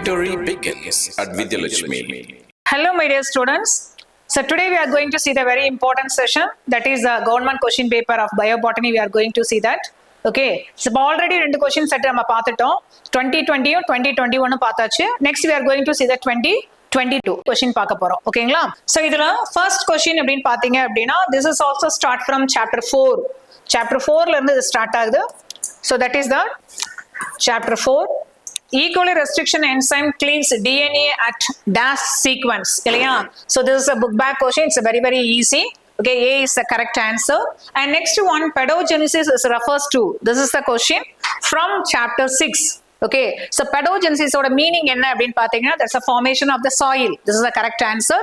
Victory begins at Vidyalakshmi. Hello my dear students. So today we are going to see the very important session, that is the government question paper of biobotany. We are going to see that. Okay, so already ரெண்டு questions set நம்ம பார்த்துட்டோம். 2020 2021 பார்த்தாச்சு. Next we are going to see the 2022 question பார்க்க போறோம். ஓகேங்களா? So இதுல first question அப்படின்னு பாத்தீங்க அப்படின்னா, this is also start from chapter 4. Chapter 4ல இருந்து இது ஸ்டார்ட் ஆகுது. So that is the chapter 4. E. coli restriction enzyme cleaves DNA at dash sequence. So this is a book back question. It's a very easy. Okay, A is the correct answer. And next one, pedogenesis is refers to. This is the question from chapter 6. Okay, so pedogenesis oda meaning enna appdin pathina, that's a formation of the soil. This is the correct answer.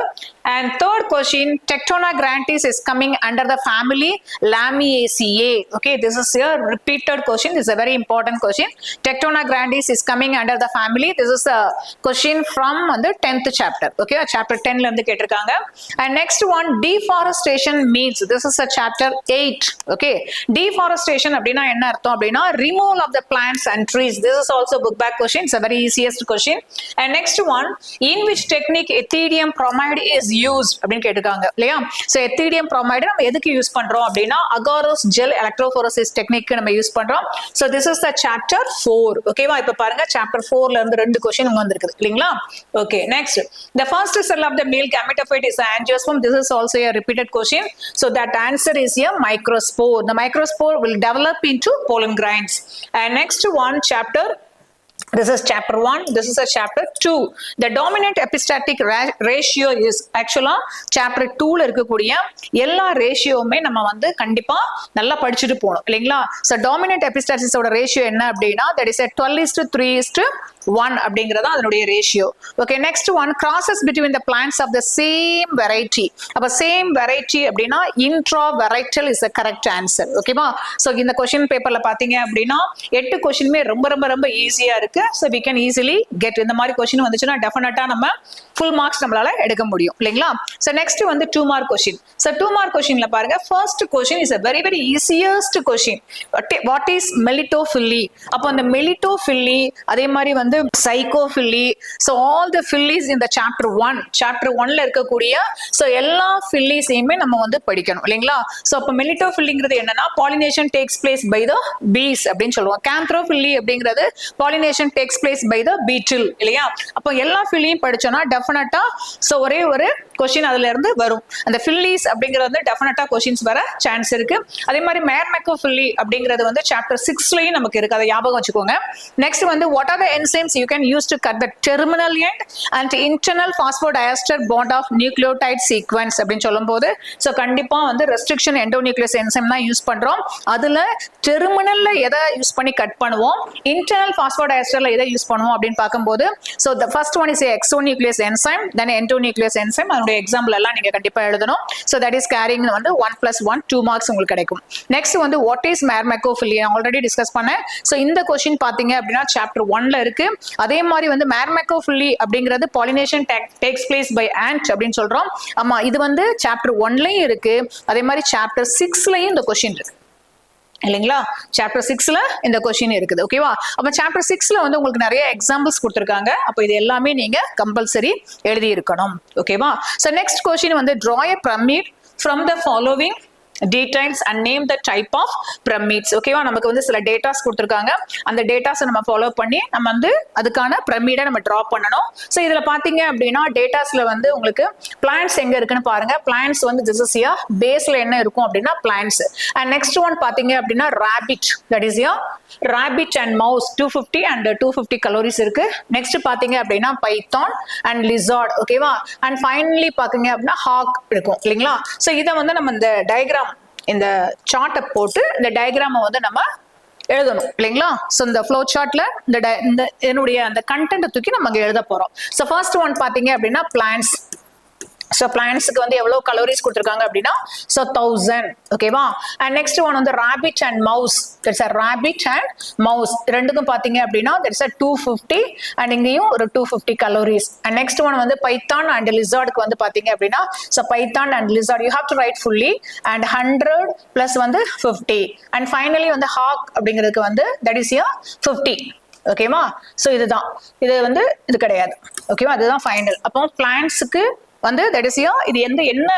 And third question, Tectona grandis is coming under the family Lamiaceae. Okay, this is a repeated question. This is a very important question. Tectona grandis is coming under the family. This is a question from the 10th chapter. Okay, chapter 10 la irundhu ketirukanga. And next one, deforestation means. This is a chapter 8. Okay, deforestation அப்படினா என்ன அர்த்தம் அப்படினா removal of the plants and trees. This is also book back question. It's a very easiest question. And next one, in which technique ethidium bromide is used அப்படினு கேட்டிருக்காங்க இல்லையா? So ethidium bromide நம்ம எதுக்கு use பண்றோம் அப்படினா agarose gel electrophoresis technique நம்ம use பண்றோம். So this is the chapter 4. ஓகேவா? இப்ப பாருங்க chapter 4ல இருந்து ரெண்டு question வந்திருக்குது இல்லீங்களா? Okay, next, the first cell of the male gametophyte is angiosperm. This is also a repeated question. So that answer is a microspore. The microspore will develop into pollen grains. And next one, chapter, this is chapter 1, this is a chapter 2. The dominant epistatic ratio is actually chapter 2ல இருக்கக்கூடிய எல்லா ரேஷியோவுமே நம்ம வந்து கண்டிப்பா நல்லா படிச்சுட்டு போகணும் இல்லைங்களா? So dominant epistatic ஓட ரேஷியோ என்ன அப்படின்னா, that is a 12:3:1 அப்படிங்கறது அதனுடைய ratio. Okay, next one, crosses between the plants of the same variety. அப்ப same variety அப்படின்னா intravarietal is the correct answer. ஓகேவா? So இந்த question பேப்பர்ல பாத்தீங்க அப்படின்னா 8 கொஸ்டினுமே ரொம்ப ஈஸியா இருக்கு. So we can easily get இந்த மாதிரி கொஸ்டின் வந்துச்சுன்னா டெஃபினட்டா நம்ம full marks நம்மளால எடுக்க முடியும் இல்லைங்களா? So next வந்து 2 mark question. So 2 mark questionல பாருங்க, first question is a very easiest question. What is melitophyly? அப்ப அந்த melitophyly அதே மாதிரி வந்து psychophyly, so all the phyllies in the chapter 1ல இருக்கக்கூடிய so எல்லா phylliesயுமே நம்ம வந்து படிக்கணும் இல்லைங்களா? So அப்ப melitophylyங்கிறது என்னன்னா, pollination takes place by the bees அப்படின்னு சொல்லுவோம். Canthrophylly அப்படிங்கிறது pollination takes place by the beetle இல்லையா? அப்ப எல்லா phylliயும் படிச்சோம்னா டெஃபினட்டா so ஒரே ஒரு கொஸ்டின் அதுல இருந்து வரும். அந்த phyllies அப்படிங்கிறது வந்து டெஃபினட்டா கொஸ்டின்ஸ் வர சான்ஸ் இருக்கு. அதே மாதிரி Myrmecophily அப்படிங்கிறது வந்து chapter 6லயும் நமக்கு இருக்கு, அதை ஞாபகம் வச்சுக்கோங்க. நெக்ஸ்ட் வந்து what are the enzymes you can use to cut the terminal end and internal phosphodiester bond of nucleotide sequence அப்படின்னு சொல்லும்போது so கண்டிப்பா வந்து restriction endonuclease enzyme தான் யூஸ் பண்றோம். அதுல டெர்மினல்ல எதை யூஸ் பண்ணி கட் பண்ணுவோம், internal phosphodiesterல எதை யூஸ் பண்ணுவோம் அப்படின்னு பார்க்கும்போது so the first one is a exonuclease enzyme, then endonuclease enzyme. அதோட எக்ஸாம்பிள் எல்லாம் நீங்க கண்டிப்பா எழுதணும். so that is carrying வந்து 1+1 2 marks உங்களுக்கு கிடைக்கும். நெக்ஸ்ட் வந்து what is Myrmecophily already discuss பண்ணேன். so இந்த क्वेश्चन பாத்தீங்க அப்படின்னா chapter 1ல இருக்கு. அதே மாதிரி வந்து Myrmecophily அப்படிங்கிறது pollination takes place by ant அப்படின்னு சொல்றோம். ஆமா, இது வந்து chapter 1லயும் இருக்கு, அதே மாதிரி chapter 6லயும் இந்த क्वेश्चन இருக்கு இல்லைங்களா? சாப்டர் 6ல இந்த கொஸ்டின் இருக்குது. ஓகேவா? அப்ப சாப்டர் 6ல வந்து உங்களுக்கு நிறைய எக்ஸாம்பிள்ஸ் கொடுத்திருக்காங்க. அப்ப இது எல்லாமே நீங்க கம்பல்சரி எழுதி இருக்கணும். ஓகேவா? சோ நெக்ஸ்ட் கொஸ்டின் வந்து draw a pyramid from the following details and name the type of pyramids. ஓகேவா? நமக்கு வந்து சில டேட்டாஸ் கொடுத்திருக்காங்க. அந்த டேட்டாஸை நம்ம ஃபாலோ பண்ணி நம்ம வந்து அதுக்கான பிரமிடை நம்ம டிரா பண்ணணும். ஸோ இதுல பாத்தீங்க அப்படின்னா டேட்டாஸ்ல வந்து உங்களுக்கு பிளான்ஸ் எங்க இருக்குன்னு பாருங்க. பிளான்ஸ் வந்து this is here, பேஸ்ல என்ன இருக்கும் அப்படின்னா பிளான்ஸ். அண்ட் நெக்ஸ்ட் ஒன் பாத்தீங்க அப்படின்னா rabbit, that is here rabbit and mouse 250 and 250 calories இருக்கு. நெக்ஸ்ட் பாத்தீங்க அப்படின்னா பைத்தான் அண்ட் லிசார்ட். ஓகேவா? அண்ட் ஃபைனலி பாத்தீங்க அப்படின்னா ஹாக் இருக்கும் இல்லைங்களா? ஸோ இதை வந்து நம்ம இந்த டயக்ராம் இந்த சார்ட்டை போட்டு இந்த டயக்ராமை வந்து நம்ம எழுதணும் இல்லைங்களா? ஸோ இந்த ஃப்ளோ சார்ட்ல இந்த என்னுடைய அந்த கண்டென்ட் தூக்கி நம்ம அங்கே எழுத போறோம். ஸோ ஃபர்ஸ்ட் ஒன் பாத்தீங்க அப்படின்னா பிளான்ஸ். So பிளான்ட்ஸ்க்கு வந்து எவ்வளவு கலோரிஸ் கொடுத்திருக்காங்க அப்படின்னா so 1000. ஓகேவா? அண்ட் நெக்ஸ்ட் ஒன் வந்து rabbit and mouse. That's a rabbit and mouse. ரெண்டுக்கும் பாத்தீங்க அப்படின்னா தட்ஸ் a 250 அண்ட் இங்கேயும் ஒரு 250 கலோரிஸ். அண்ட் நெக்ஸ்ட் ஒன் வந்து பைத்தான் அண்ட் லிசார்டுக்கு வந்து பாத்தீங்க அப்படின்னா so Python and lizard you have to write fully and 100 plus வந்து 50 and finally வந்து ஹாக் அப்படிங்கிறதுக்கு வந்து that is here 50. ஓகேவா? ஸோ இதுதான், இது வந்து இது கிடையாது. ஓகேவா? அதுதான் ஃபைனல். அப்போ பிளான்ட்ஸுக்கு வந்து தட் இஸ் இது என்ன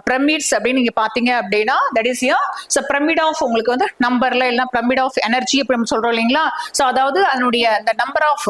பிரமிட்ஸ் அப்படின்னு நீங்க பாத்தீங்க அப்படின்னா தட் இஸ் பிரமிட் ஆஃப் உங்களுக்கு வந்து நம்பர்ல இல்ல பிரமிட் ஆஃப் எனர்ஜி அப்படி நம்ம சொல்றோம் இல்லைங்களா? ஸோ அதாவது அதனுடைய அந்த நம்பர் ஆஃப்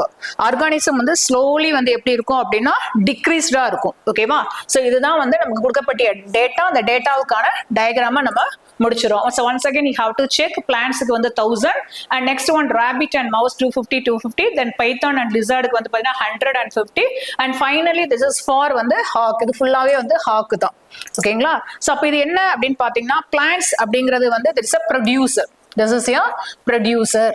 ஆர்கானிசம் வந்து ஸ்லோலி வந்து எப்படி இருக்கும் அப்படின்னா டிக்ரீஸ்டா இருக்கும். ஓகேவா? ஸோ இதுதான் வந்து நமக்கு கொடுக்கப்பட்ட டேட்டா. அந்த டேட்டாவுக்கான டயக்ராம நம்ம முடிச்சிரும். So once again you have to check பிளான்ட்ஸ்க்கு வந்து 1000 and next one rabbit and mouse 250 then python and lizardக்கு வந்து பாத்தீங்கன்னா 150 and finally this is for வந்து hawk. இது ஃபுல்லாவே வந்து hawk தான். ஓகேங்களா? சோ அப்ப இது என்ன அப்படின்னு பாத்தீங்கன்னா பிளான்ட்ஸ் அப்படிங்கிறது வந்து there is a producer. This is a producer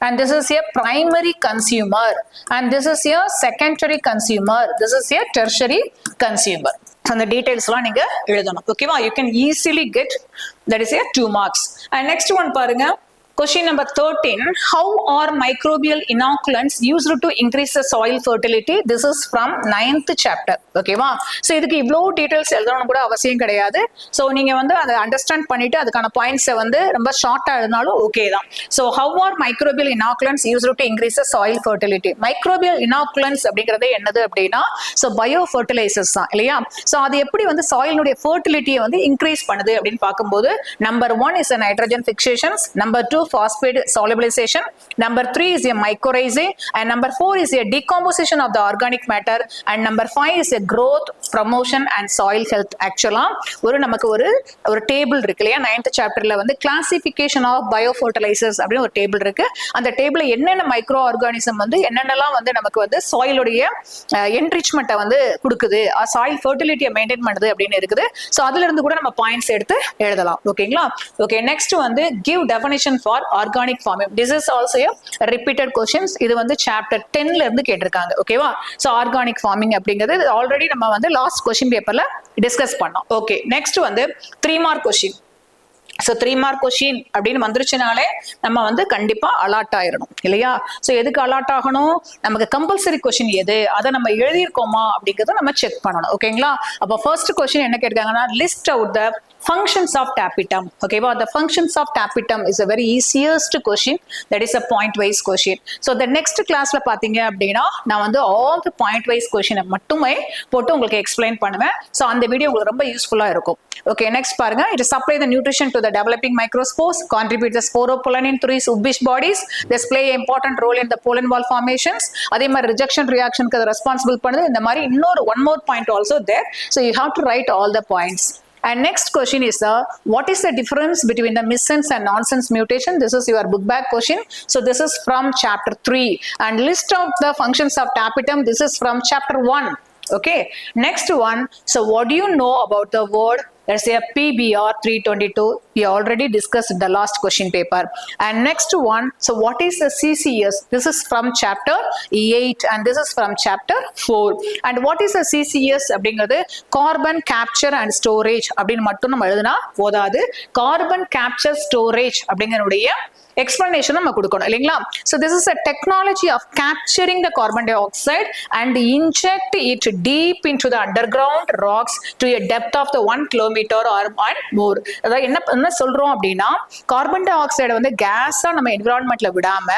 and this is a primary consumer and this is a secondary consumer. This is a tertiary consumer. அந்த டீடைல்ஸ்லாம் நீங்க எழுதணும். ஓகேவா? You can easily get that is 2 marks. And next one பாருங்க. Question number 13. How are microbial inoculants used to increase the soil fertility? This is from 9th chapter. ஓகேவா? So இதுக்கு இவ்வளோ details எழுதணும் கூட அவசியம் கிடையாது. ஸோ நீங்க வந்து அதை அண்டர்ஸ்டாண்ட் பண்ணிட்டு அதுக்கான பாயிண்ட்ஸை வந்து ரொம்ப ஷார்ட்டா எழுதினாலும் ஓகே தான். So how are microbial inoculants used to increase the soil fertility? Microbial inoculants அப்படிங்கிறது என்னது அப்படின்னா ஸோ பயோ ஃபர்டிலைசர்ஸ் தான் இல்லையா? ஸோ அது எப்படி வந்து சாயிலுடைய ஃபர்டிலிட்டியை வந்து இன்க்ரீஸ் பண்ணுது அப்படின்னு பார்க்கும்போது number 1 is nitrogen fixations, number 2 phosphate solubilization, number 3 is a mycorrhizae, and number 4 is a decomposition of the organic matter, and number 5 is a growth, promotion and soil health. Actually ஒரு நமக்கு ஒரு table இருக்கு இல்லையா? 9th சாப்டர்ல வந்து classification of பயோஃபர்டிலைசர்ஸ் அப்படின்னு ஒரு table இருக்கு. அந்த டேபிள்ல என்னென்ன மைக்ரோ ஆர்கானிசம் வந்து என்னென்னலாம் வந்து நமக்கு வந்து சாயிலுடைய என்ரிச்மெண்ட்டை வந்து கொடுக்குது, சாயில் ஃபர்டிலிட்டியை மெயின்டைன் பண்ணுது அப்படின்னு இருக்குது. ஸோ அதுல இருந்து கூட நம்ம பாயிண்ட்ஸ் எடுத்து எழுதலாம். ஓகேங்களா? ஓகே, நெக்ஸ்ட் வந்து give definition for organic farming. This is also a repeated questions. இது வந்து chapter 10ல இருந்து கேட்டிருக்காங்க. ஓகேவா? சோ ஆர்கானிக் ஃபார்மிங் அப்படிங்கிறது ஆல்ரெடி நம்ம வந்து லாஸ்ட் கொஸ்டின் பேப்பர்ல டிஸ்கஸ் பண்ணோம். ஓகே, நெக்ஸ்ட் வந்து 3 mark question. So 3 mark question அப்படின்னு வந்துருச்சுனாலே நம்ம வந்து கண்டிப்பா அலர்ட் ஆயிடணும் இல்லையா? ஸோ எதுக்கு அலர்ட் ஆகணும்? நமக்கு கம்பல்சரி கொஸ்டின் எது, அதை நம்ம எழுதியிருக்கோமா அப்படிங்கிறத நம்ம செக் பண்ணணும். ஓகேங்களா? அப்போ ஃபர்ஸ்ட் கொஸ்டின் என்ன கேட்டிருக்காங்கன்னா list out the functions of tapetum. Okay, well, the functions of tapetum is a very easiest question. That is a point wise question. So the next class la pathinga appadina na vandu all the point wise question mattume போட்டு உங்களுக்கு explain பண்ணுவேன். So அந்த video உங்களுக்கு ரொம்ப யூஸ்ஃபுல்லா இருக்கும். Okay, next பாருங்க. It supply the nutrition to the developing microspores, contribute the sporopollenin through Ubbish bodies, this play an important role in the pollen wall formations. அதே மாதிரி rejection reaction க்கு responsible பண்ணுது. இந்த மாதிரி இன்னொரு one more point also there. So you have to write all the points. And next question is what is the difference between the missense and nonsense mutation? This is your book bag question. So this is from chapter 3 and list of the functions of tapetum. This is from chapter 1. Okay, next one. So what do you know about the word? Let's say a PBR 322. We already discussed in the last question paper. And next one. So what is the CCS? This is from chapter 8 and this is from chapter 4. And what is the CCS? அப்படிங்கிறது carbon capture and storage அப்படின்னு மட்டும் நம்ம எழுதுனா போதாது. Carbon capture storage அப்படிங்கறதுடைய explanation நம்ம கொடுக்கணும் இல்லைங்களா? So this is a technology of capturing the carbon dioxide and inject it deep into the underground rocks to a depth of the 1 kilometer or more. அதாவது என்ன சொல்றோம் அப்படின்னா கார்பன் டை ஆக்சைடை வந்து கேஸா நம்ம என்விரான்மெண்ட்ல விடாம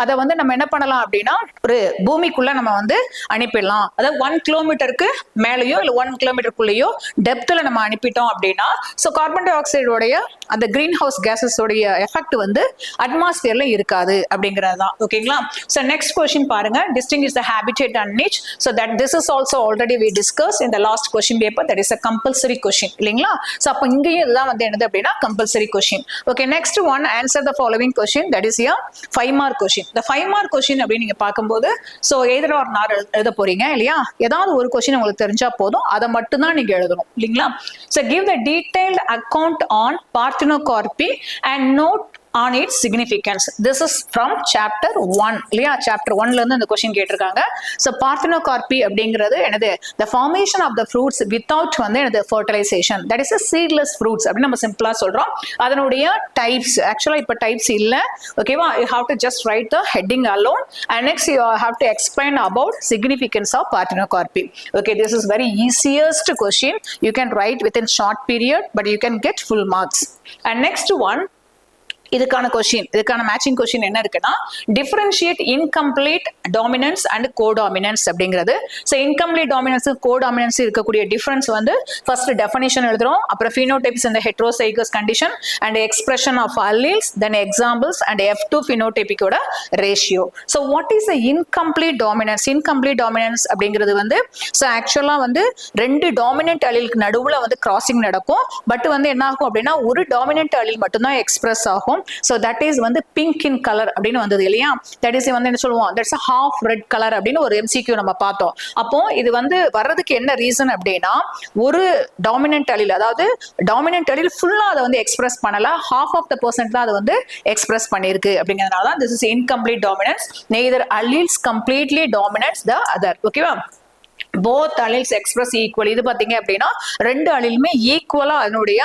அதை வந்து நம்ம என்ன பண்ணலாம் அப்படின்னா ஒரு பூமிக்குள்ள நம்ம வந்து அனுப்பிடலாம். அதாவது 1 கிலோமீட்டருக்கு மேலேயோ இல்ல 1 கிலோமீட்டருக்குள்ளேயோ டெப்த்ல நம்ம அனுப்பிட்டோம் அப்படின்னா ஸோ கார்பன் டை ஆக்சைடோடைய அந்த கிரீன் ஹவுஸ் கேசஸோடைய எஃபெக்ட் வந்து அட்மாஸ்பியர்ல இருக்காது அப்படிங்கிறது தான். ஓகேங்களா? சோ நெக்ஸ்ட் கொஸ்டின் பாருங்க. Distinguish the habitat and niche. So that this is also already we discussed in the last question paper. That is a compulsory question இல்லைங்களா? So அப்ப இங்கேயும் இதெல்லாம் வந்து என்னது அப்படின்னா compulsory question. Okay, next one, answer the following question. That is here 5 mark question. The 5 mark question அப்படி நீங்க பார்க்கும்போது so either or not எழுத போறீங்க இல்லையா? ஏதாவது ஒரு கொஸ்டின் உங்களுக்கு தெரிஞ்சா போதும், அதை மட்டும் தான் நீங்க எழுதணும் இல்லைங்களா? So give the detailed account on parthenocarpy and note on its significance. This is from chapter 1 இல்லையா? chapter 1ல இருந்து இந்த கொஸ்டின் கேட்டிருக்காங்க. So parthenocarpy அப்படிங்கிறது என்னது? The formation of the fruits without வந்து என்னது? fertilization. That is a seedless fruits அப்படின்னு நம்ம சிம்பிளா சொல்றோம். அதனுடைய types actually இப்ப types இல்ல. ஓகேவா? You have to just write the heading alone and next you have to explain about significance of parthenocarpy. Okay, this is very easiest question. You can write within short period but you can get full marks. And next one, இதுக்கான question, இதுக்கான matching question என்ன இருக்குன்னா, differentiate incomplete dominance and codominance அப்படிங்கிறது. So incomplete dominance codominance இருக்கக்கூடிய difference வந்து first definition எழுதுறோம், அப்புறம் phenotypes இந்த heterozygous condition and expression of alleles, then examples and F2 phenotypic ஓட ratio. So what is the incomplete dominance? Incomplete dominance அப்படிங்கிறது வந்து so ஆக்சுவலா வந்து ரெண்டு டாமினன்ட் அலீலுக்கு நடுவுல வந்து கிராசிங் நடக்கும். பட் வந்து என்ன ஆகும் அப்படின்னா ஒரு டாமினன்ட் அலீல் மட்டும்தான் எக்ஸ்பிரஸ் ஆகும். So that is வந்து pink in color அப்படின்னு வந்தது இல்லையா, that is வந்து என்ன சொல்லுவோம், that's a half red color அப்படின்னு ஒரு MCQ நம்ம பார்த்தோம். அப்போ இது வந்து வர்றதுக்கு என்ன ரீசன் அப்படின்னா, ஒரு டாமினன்ட் அலீல், அதாவது டாமினன்ட் அலீல் ஃபுல்லா அதை வந்து எக்ஸ்பிரஸ் பண்ணல, half of the percent தான் அதை வந்து எக்ஸ்பிரஸ் பண்ணிருக்கு. அப்படிங்கிறதுனால தான் this is incomplete dominance. Neither alleles completely dominates the other. ஓகேவா, both alleles express equally. இது பாத்தீங்க அப்படின்னா ரெண்டு அலீலுமே ஈக்குவலா அதனுடைய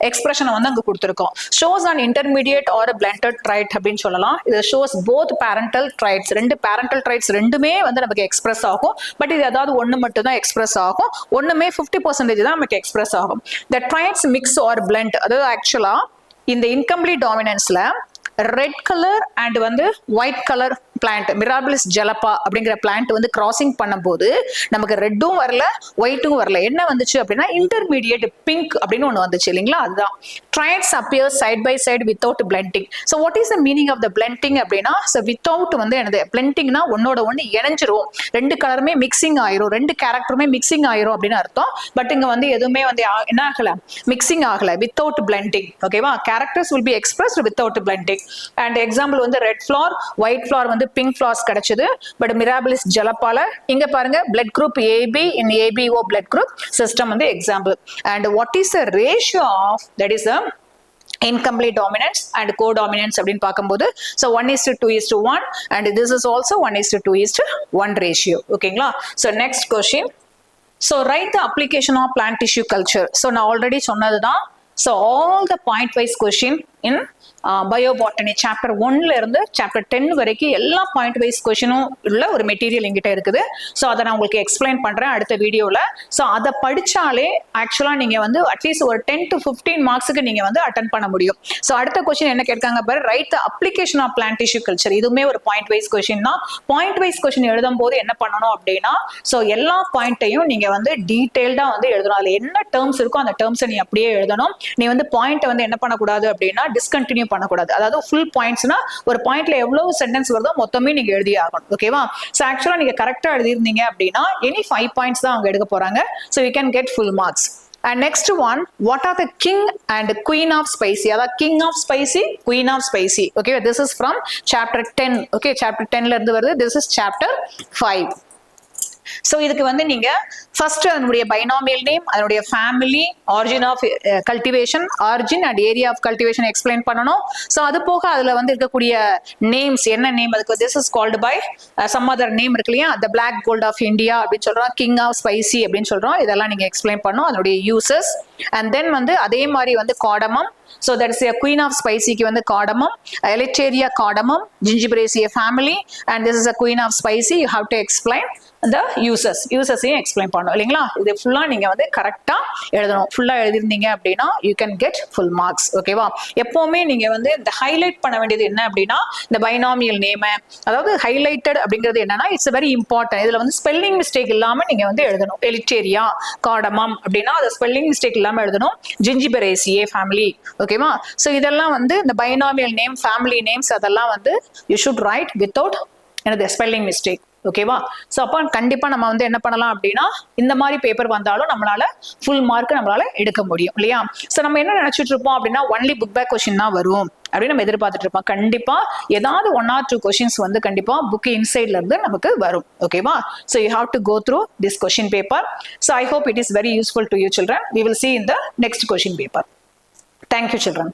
எக்ஸ்பிரஷனை வந்து அங்க கொடுத்திருக்கோம். shows an intermediate or a blended trait அப்படின்னு சொல்லலாம். இது shows both parental traits. ரெண்டு parental traits ரெண்டுமே வந்து நமக்கு எக்ஸ்பிரஸ் ஆகும். பட் இது ஏதாவது ஒண்ணு மட்டும் தான் எக்ஸ்பிரஸ் ஆகும், ஒண்ணுமே 50% தான் நமக்கு எக்ஸ்பிரஸ் ஆகும். the traits mix or blend, அதாவது ஆக்சுவலா இந்த இன்கம்ப்ளீட் டாமினன்ஸ்ல ரெட் கலர் அண்ட் வந்து ஒயிட் கலர் பிளான்ட், மிராபிலிஸ் ஜலப்பா அப்படிங்கிற பிளான்ட் வந்து கிராசிங் பண்ணும்போது நமக்கு ரெட்டும் வரல ஒயிட்டும் வரல, என்ன வந்துச்சு அப்படின்னா இன்டர்மீடியேட் பிங்க் அப்படின்னு ஒன்று வந்துச்சு இல்லைங்களா, அதுதான். Traits appear side by side without blending. So what is the meaning of the blending அப்படின்னா, ஸோ வித்தவுட் வந்து என்னது பிளெண்டிங்னா ஒன்னோட ஒன்று இணைஞ்சிரும், ரெண்டு கலருமே மிக்சிங் ஆயிரும், ரெண்டு கேரக்டருமே மிக்சிங் ஆயிரும் அப்படின்னு அர்த்தம். பட் இங்க வந்து எதுவுமே வந்து என்ன ஆகல, மிக்சிங் ஆகல, வித்தவுட் பிளெண்டிங். ஓகேவா, characters will be expressed without blending. And example வந்து ரெட் ஃபிளவர், ஒயிட் ஃபிளவர் வந்து பிங்க் ஃபிளவர்ஸ் கிடைச்சது. பட் மிராபிலிஸ் ஜலப்பால இங்க பாருங்க blood group AB in ABO blood group system வந்து example. And what is the ratio of that is incomplete dominance and co-dominance அப்படின்னு பார்க்கும்போது so 1:2:1 and this is also 1:2:1 ratio. ஓகேங்களா, so next question. So write the application of plant tissue culture. So நான் already சொன்னதுதான். So all the point wise question in biobotany chapter 1ல இருந்து chapter 10 வரைக்கும் எல்லா point wise கொஸ்டினும் உள்ள ஒரு material எங்கிட்ட இருக்குது. ஸோ அதை நான் உங்களுக்கு எக்ஸ்பிளைன் பண்றேன் அடுத்த வீடியோல. ஸோ அதை படிச்சாலே ஆக்சுவலா நீங்க வந்து அட்லீஸ்ட் ஒரு 10 to 15 மார்க்ஸுக்கு நீங்க வந்து அட்டன் பண்ண முடியும். ஸோ அடுத்த கொஸ்டின் என்ன கேட்காங்க பாரு, write the application of plant tissue culture. இதுவுமே ஒரு பாயிண்ட் வைஸ் கொஸ்டின் தான். பாயிண்ட் வைஸ் கொஸ்டின் எழுதும் போது என்ன பண்ணணும் அப்படின்னா, ஸோ எல்லா பாயிண்ட்டையும் நீங்க வந்து டீடைல்டா வந்து எழுதணும். அதுல என்ன டேர்ம்ஸ் இருக்கோ அந்த டேர்ம்ஸை நீ அப்படியே எழுதணும். நீ வந்து பாயிண்ட் வந்து என்ன பண்ணக்கூடாது அப்படின்னா டிஸ்கண்டினியூ பண்ணக்கூடாது. அதாவது ஃபுல் பாயிண்ட்ஸ்னா ஒரு பாயிண்ட்ல எவ்வளவு சென்டென்ஸ் வருதோ மொத்தமே நீங்க எழுதி ஆகணும். ஓகேவா, சோ ஆக்சுவலா நீங்க கரெக்டா எழுதிருந்தீங்க அப்படின்னா எனி 5 பாயிண்ட்ஸ் தான் அவங்க எடுக்க போறாங்க. So you can get full marks. And next one, what are the king and queen of spicy? அதாவது king of spicy, queen of spicy. Okay, this is from chapter 10. Okay, chapter 10ல இருந்து வருது. This is chapter 5. So இதுக்கு வந்து நீங்க first அதனுடைய binomial name, அதனுடைய family, origin of cultivation, origin and area of cultivation explain பண்ணணும். So அது போக அதுல வந்து இருக்கக்கூடிய நேம்ஸ் என்ன நேம், அதுக்கு this is called by some other name இருக்கு இல்லையா, the black gold of India அப்படின்னு சொல்றோம், கிங் ஆஃப் ஸ்பைசி அப்படின்னு சொல்றோம். இதெல்லாம் நீங்க எக்ஸ்பிளைன் பண்ணணும், அதனுடைய யூசஸ். அண்ட் தென் வந்து அதே மாதிரி வந்து cardamom. So that is a queen of spicy க்கு வந்து cardamom, elettaria cardamom, zingiberaceae family, and this is a queen of spicy. You have to explain the யூசஸையும் எக்ஸ்பிளைன் பண்ணணும் இல்லைங்களா. இது ஃபுல்லா நீங்க வந்து கரெக்டா எழுதணும். ஃபுல்லா எழுதிருந்தீங்க அப்படின்னா you can get full marks. ஓகேவா, எப்பவுமே நீங்க வந்து இந்த ஹைலைட் பண்ண வேண்டியது என்ன அப்படின்னா இந்த பைனாமியல் நேம், அதாவது ஹைலைட்டட் அப்படிங்கிறது என்னன்னா இட்ஸ் வெரி இம்பார்ட்டன்ட். இதுல வந்து ஸ்பெல்லிங் மிஸ்டேக் இல்லாம நீங்க வந்து எழுதணும். எலிட்டேரியா காடமம் அப்படின்னா அது ஸ்பெல்லிங் மிஸ்டேக் இல்லாம எழுதணும். ஜிஞ்சிபரேசியே ஃபேமிலி. ஓகேவா, சோ இதெல்லாம் வந்து இந்த பைனாமியல் நேம், ஃபேமிலி நேம்ஸ் அதெல்லாம் வந்து யூ ஷுட் ரைட் வித்தவுட் எனது ஸ்பெல்லிங் மிஸ்டேக். ஓகேவா, ஸோ அப்போ கண்டிப்பா நம்ம வந்து என்ன பண்ணலாம் அப்படின்னா இந்த மாதிரி பேப்பர் வந்தாலும் நம்மளால ஃபுல் மார்க் நம்மளால எடுக்க முடியும் இல்லையா. ஸோ நம்ம என்ன நினைச்சிட்டு இருப்போம் அப்படின்னா ஒன்லி புக் பேக் கொஸ்டின் தான் வரும் அப்படின்னு நம்ம எதிர்பார்த்துட்டு இருப்போம். கண்டிப்பா ஏதாவது 1 or 2 கொஸ்டின்ஸ் வந்து கண்டிப்பா புக் இன்சைட்ல இருந்து நமக்கு வரும். ஓகேவா, so you have to go through this question paper. So I hope it is very useful to you children. We will see in the next question paper. Thank you children.